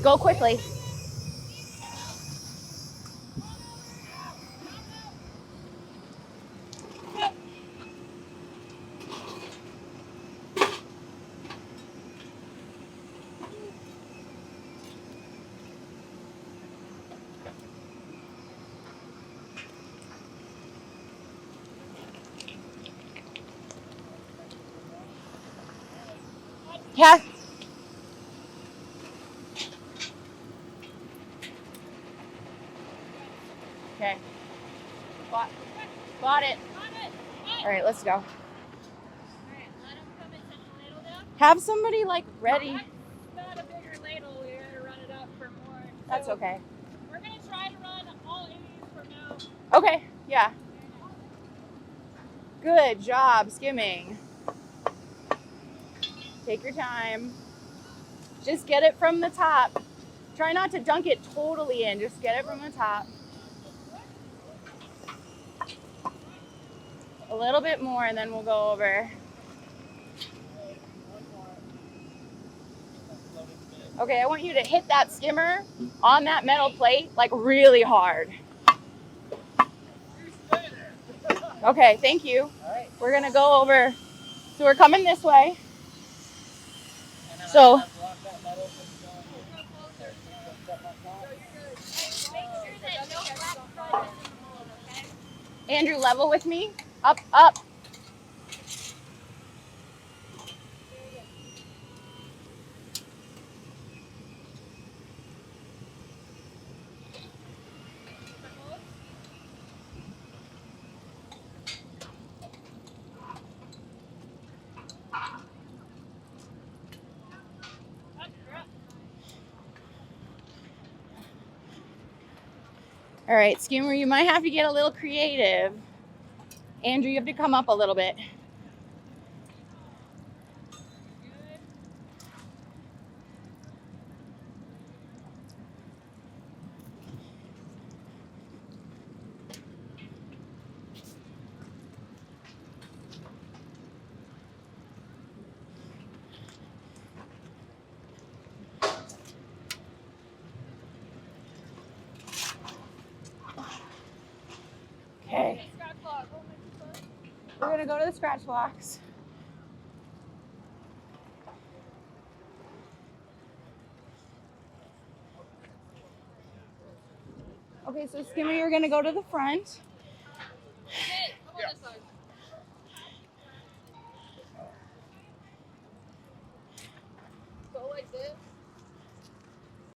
Go quickly. Yeah. Okay. Got it. All right, let's go. Have somebody like ready. Not a bigger ladle. We gotta run it up for more. That's okay. We're gonna try to run all 80s from now. Okay. Yeah. Good job skimming. Take your time. Just get it from the top. Try not to dunk it totally in. Just get it from the top. A little bit more and then we'll go over. Okay, I want you to hit that skimmer on that metal plate like really hard. Okay, thank you. We're gonna go over. So we're coming this way. So Andrew, level with me. Up, up. All right, skimmer, you might have to get a little creative. Andrew, you have to come up a little bit. Okay. We're gonna go to the scratch blocks. Okay, so skimmer, you're gonna go to the front.